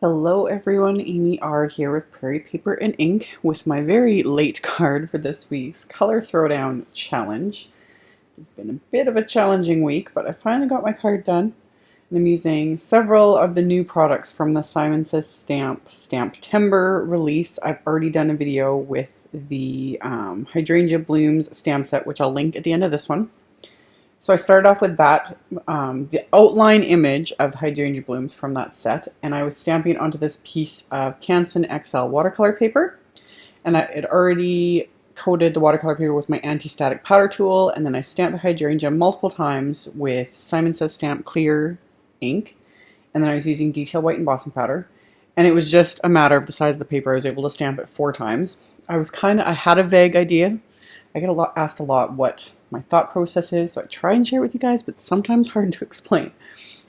Hello everyone, AmyR here with Prairie Paper and Ink with my very late card for this week's Color Throwdown Challenge. It's been a bit of a challenging week, but I finally got my card done. And I'm using several of the new products from the Simon Says Stamptember release. I've already done a video with the Hydrangea Blooms stamp set, which I'll link at the end of this one. So I started off with that, the outline image of the Hydrangea Blooms from that set, and I was stamping it onto this piece of Canson XL watercolor paper, and I had already coated the watercolor paper with my anti-static powder tool, and then I stamped the hydrangea multiple times with Simon Says Stamp clear ink, and then I was using detail white embossing powder, and it was just a matter of the size of the paper. I was able to stamp it 4 times. I had a vague idea. I get asked a lot what my thought process is, so I try and share it with you guys, but sometimes hard to explain.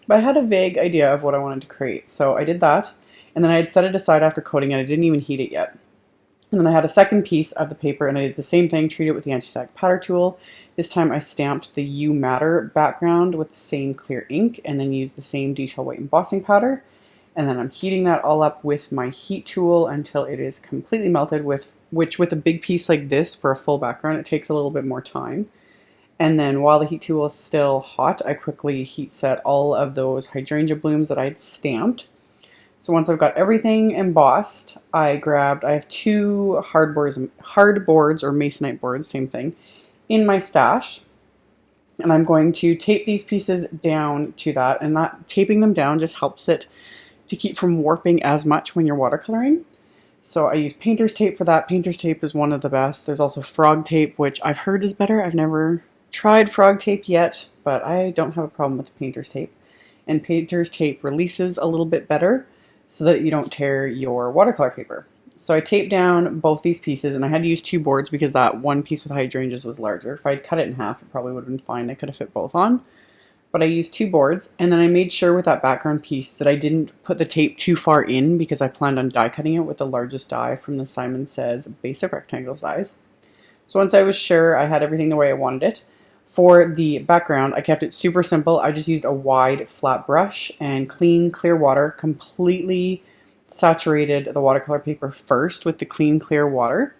But I had a vague idea of what I wanted to create, so I did that, and then I had set it aside after coating it. I didn't even heat it yet. And then I had a second piece of the paper, and I did the same thing, treated it with the anti-static powder tool. This time I stamped the You Matter background with the same clear ink, and then used the same detail white embossing powder. And then I'm heating that all up with my heat tool until it is completely melted, which with a big piece like this for a full background, it takes a little bit more time. And then while the heat tool is still hot, I quickly heat set all of those hydrangea blooms that I'd stamped. So once I've got everything embossed, I have 2 hard boards or masonite boards, same thing, in my stash. And I'm going to tape these pieces down to that, and that taping them down just helps it to keep from warping as much when you're watercoloring. So I use painter's tape for that. Painter's tape is one of the best. There's also frog tape, which I've heard is better. I've never tried frog tape yet, but I don't have a problem with painter's tape. And painter's tape releases a little bit better so that you don't tear your watercolor paper. So I taped down both these pieces, and I had to use 2 boards because that one piece with hydrangeas was larger. If I'd cut it in half, it probably would have been fine. I could have fit both on. But I used 2 boards, and then I made sure with that background piece that I didn't put the tape too far in because I planned on die cutting it with the largest die from the Simon Says basic rectangle size. So once I was sure I had everything the way I wanted it, for the background I kept it super simple. I just used a wide flat brush and clean clear water, completely saturated the watercolor paper first with the clean clear water,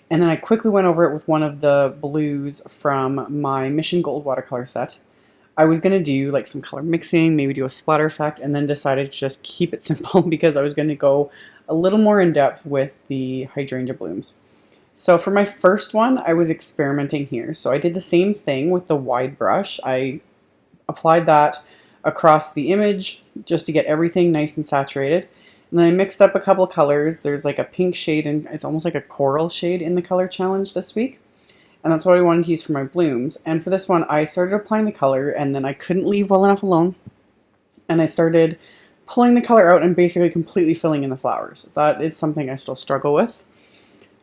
and then I quickly went over it with one of the blues from my Mission Gold watercolor set. I was going to do like some color mixing, maybe do a splatter effect, and then decided to just keep it simple because I was going to go a little more in depth with the hydrangea blooms. So for my first one, I was experimenting here. So I did the same thing with the wide brush. I applied that across the image just to get everything nice and saturated. And then I mixed up a couple colors. There's like a pink shade, and it's almost like a coral shade in the color challenge this week. And that's what I wanted to use for my blooms. And for this one, I started applying the color, and then I couldn't leave well enough alone. And I started pulling the color out and basically completely filling in the flowers. That is something I still struggle with.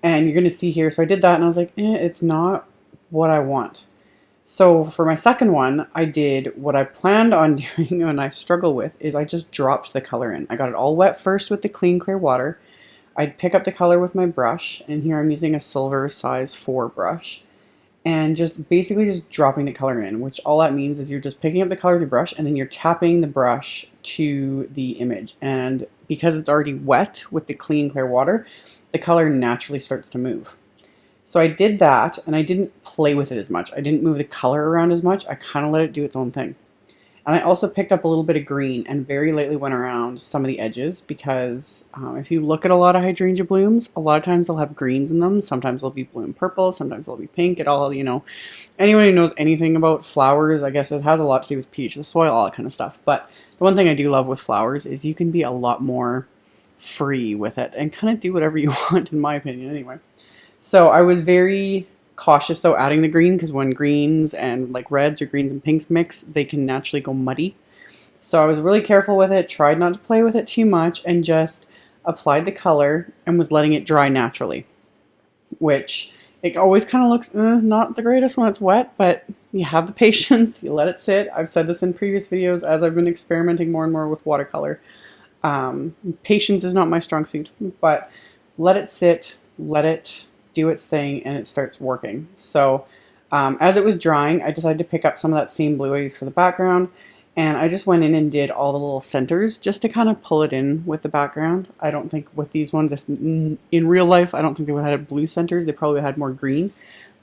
And you're going to see here, so I did that, and I was like, it's not what I want. So for my second one, I did what I planned on doing and I struggle with, is I just dropped the color in. I got it all wet first with the clean clear water. I'd pick up the color with my brush, and here I'm using a silver size 4 brush. And just basically just dropping the color in, which all that means is you're just picking up the color with your brush and then you're tapping the brush to the image. And because it's already wet with the clean clear water, the color naturally starts to move. So I did that, and I didn't play with it as much. I didn't move the color around as much. I kind of let it do its own thing. And I also picked up a little bit of green and very lightly went around some of the edges because if you look at a lot of hydrangea blooms, a lot of times they'll have greens in them. Sometimes they'll be blue and purple. Sometimes they'll be pink. It all, anyone who knows anything about flowers, I guess it has a lot to do with pH, the soil, all that kind of stuff. But the one thing I do love with flowers is you can be a lot more free with it and kind of do whatever you want, in my opinion, anyway. So I was very cautious though adding the green, because when greens and like reds or greens and pinks mix, they can naturally go muddy. So I was really careful with it, tried not to play with it too much, and just applied the color and was letting it dry naturally, which it always kind of looks not the greatest when it's wet, but you have the patience, you let it sit. I've said this in previous videos as I've been experimenting more and more with watercolor. Patience is not my strong suit, but let it sit, let it do its thing, and it starts working. So as it was drying, I decided to pick up some of that same blue I used for the background And I just went in and did all the little centers just to kind of pull it in with the background. I don't think with these ones, if in real life, I don't think they would have had blue centers. They probably had more green,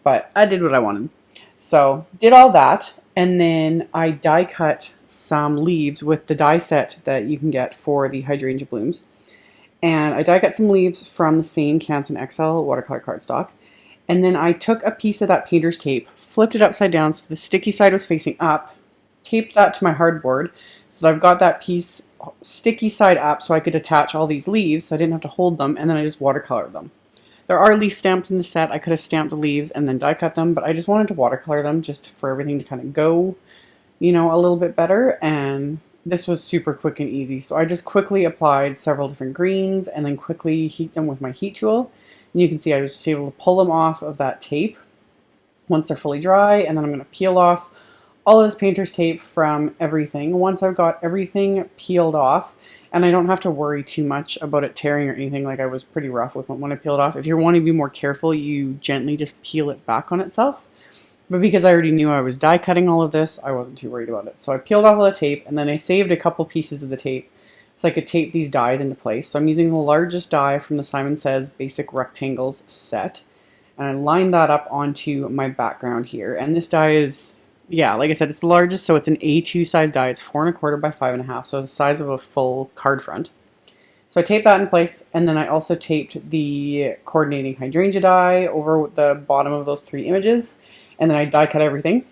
but I did what I wanted. So did all that, and then I die cut some leaves with the die set that you can get for the hydrangea blooms. And I die cut some leaves from the same Canson XL watercolor cardstock. And then I took a piece of that painter's tape, flipped it upside down so the sticky side was facing up, taped that to my hardboard so that I've got that piece sticky side up so I could attach all these leaves so I didn't have to hold them, and then I just watercolor them. There are leaf stamps in the set. I could have stamped the leaves and then die cut them, but I just wanted to watercolor them just for everything to kind of go, you know, a little bit better, and this was super quick and easy. So I just quickly applied several different greens and then quickly heat them with my heat tool. And you can see I was just able to pull them off of that tape once they're fully dry, and then I'm going to peel off all of this painter's tape from everything. Once I've got everything peeled off, and I don't have to worry too much about it tearing or anything, like I was pretty rough with when I peeled off. If you're wanting to be more careful, you gently just peel it back on itself. But because I already knew I was die cutting all of this, I wasn't too worried about it. So I peeled off all the tape, and then I saved a couple pieces of the tape so I could tape these dies into place. So I'm using the largest die from the Simon Says Basic Rectangles set, and I lined that up onto my background here. And this die is, yeah, like I said, it's the largest, so it's an A2 size die. It's 4 1/4 by 5 1/2, so the size of a full card front. So I taped that in place, and then I also taped the coordinating hydrangea die over the bottom of those 3 images, and then I die cut everything.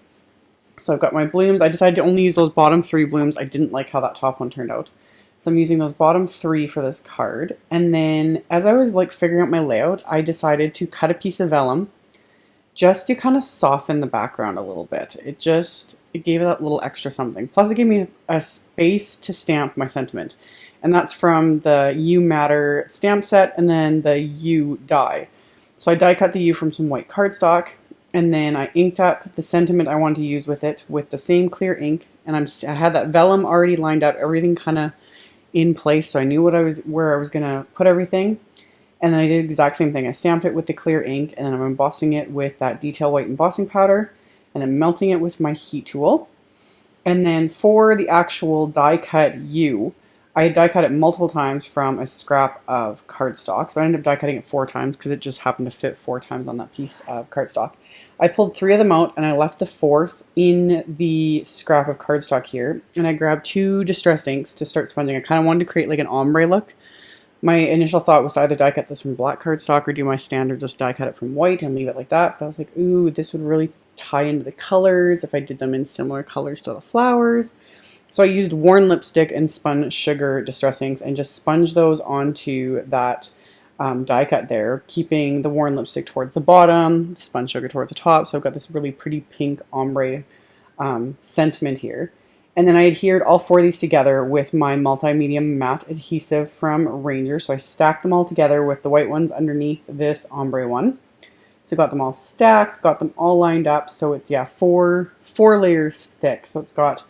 So I've got my blooms. I decided to only use those bottom 3 blooms. I didn't like how that top one turned out. So I'm using those bottom 3 for this card. And then as I was like figuring out my layout, I decided to cut a piece of vellum just to kind of soften the background a little bit. It gave it that little extra something. Plus it gave me a space to stamp my sentiment. And that's from the You Matter stamp set and then the You die. So I die cut the You from some white cardstock, and then I inked up the sentiment I wanted to use with it with the same clear ink. And I had that vellum already lined up, everything kind of in place, so I knew where I was going to put everything. And then I did the exact same thing. I stamped it with the clear ink, and then I'm embossing it with that detail white embossing powder, and then melting it with my heat tool. And then for the actual die cut U, I die cut it multiple times from a scrap of cardstock. So I ended up die cutting it 4 times because it just happened to fit 4 times on that piece of cardstock. I pulled 3 of them out, and I left the 4th in the scrap of cardstock here. And I grabbed 2 distress inks to start sponging. I kind of wanted to create like an ombre look. My initial thought was to either die cut this from black cardstock or do my standard just die cut it from white and leave it like that. But I was like, ooh, this would really tie into the colors if I did them in similar colors to the flowers. So I used worn lipstick and spun sugar distress inks and just sponged those onto that die cut there, keeping the worn lipstick towards the bottom, the spun sugar towards the top. So I've got this really pretty pink ombre sentiment here. And then I adhered all 4 of these together with my multi-medium matte adhesive from Ranger. So I stacked them all together with the white ones underneath this ombre one. So got them all stacked, got them all lined up. So it's, yeah, four layers thick. So it's got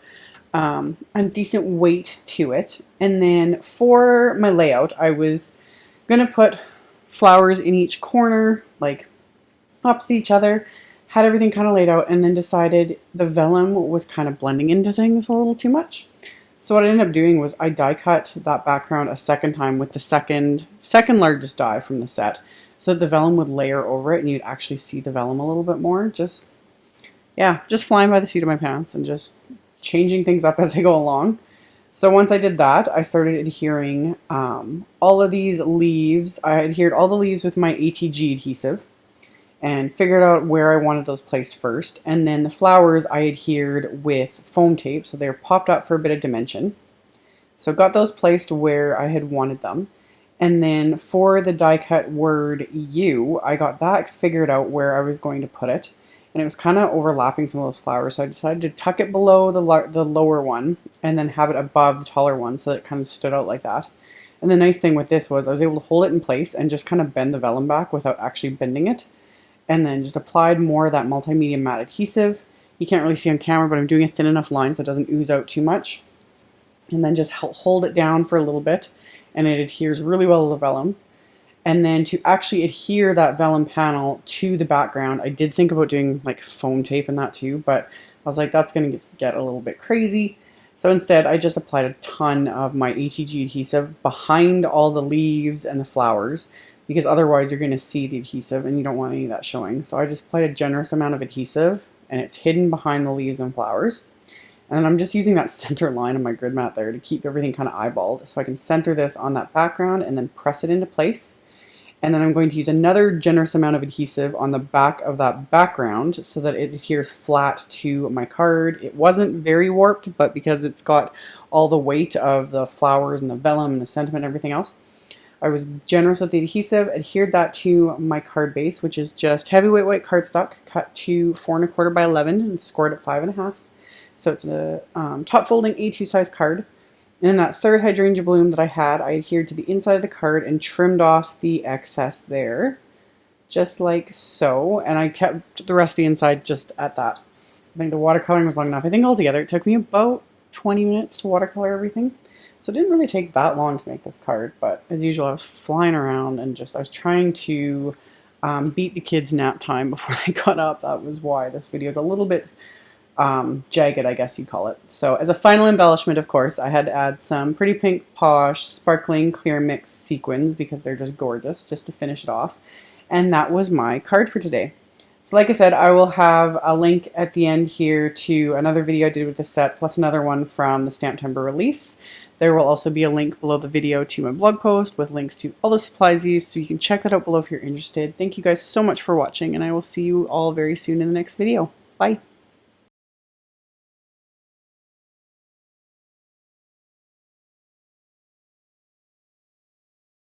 a decent weight to it. And then for my layout, I was going to put flowers in each corner, like opposite each other. Had everything kind of laid out, and then decided the vellum was kind of blending into things a little too much. So what I ended up doing was I die cut that background a second time with the second largest die from the set, so that the vellum would layer over it and you'd actually see the vellum a little bit more. Just flying by the seat of my pants and just changing things up as I go along. So once I did that, I started adhering all of these leaves. I adhered all the leaves with my ATG adhesive and figured out where I wanted those placed first. And then the flowers I adhered with foam tape, so they're popped up for a bit of dimension. So got those placed where I had wanted them. And then for the die cut word You, I got that figured out where I was going to put it. And it was kind of overlapping some of those flowers, so I decided to tuck it below the lower one and then have it above the taller one so that it kind of stood out like that. And the nice thing with this was I was able to hold it in place and just kind of bend the vellum back without actually bending it. And then just applied more of that multimedia matte adhesive. You can't really see on camera, but I'm doing a thin enough line so it doesn't ooze out too much. And then just hold it down for a little bit, and it adheres really well to the vellum. And then to actually adhere that vellum panel to the background, I did think about doing like foam tape and that too, but I was like, that's going to get a little bit crazy. So instead, I just applied a ton of my ATG adhesive behind all the leaves and the flowers, because otherwise you're going to see the adhesive and you don't want any of that showing. So I just applied a generous amount of adhesive, and it's hidden behind the leaves and flowers. And then I'm just using that center line of my grid mat there to keep everything kind of eyeballed, so I can center this on that background and then press it into place. And then I'm going to use another generous amount of adhesive on the back of that background so that it adheres flat to my card. It wasn't very warped, but because it's got all the weight of the flowers and the vellum and the sentiment and everything else, I was generous with the adhesive, adhered that to my card base, which is just heavyweight white cardstock cut to 4 1/4 by 11 and scored at 5 1/2. So it's a top folding A2 size card. And then that third hydrangea bloom that I had, I adhered to the inside of the card and trimmed off the excess there, just like so. And I kept the rest of the inside just at that. I think the watercoloring was long enough. I think altogether it took me about 20 minutes to watercolor everything. So it didn't really take that long to make this card, but as usual, I was flying around and I was trying to beat the kids' nap time before they got up. That was why this video is a little bit jagged, I guess you'd call it. So as a final embellishment, of course, I had to add some Pretty Pink Posh Sparkling Clear Mix sequins because they're just gorgeous, just to finish it off. And that was my card for today. So like I said, I will have a link at the end here to another video I did with the set, plus another one from the Stamptember release. There will also be a link below the video to my blog post with links to all the supplies used, so you can check that out below if you're interested. Thank you guys so much for watching, and I will see you all very soon in the next video. Bye!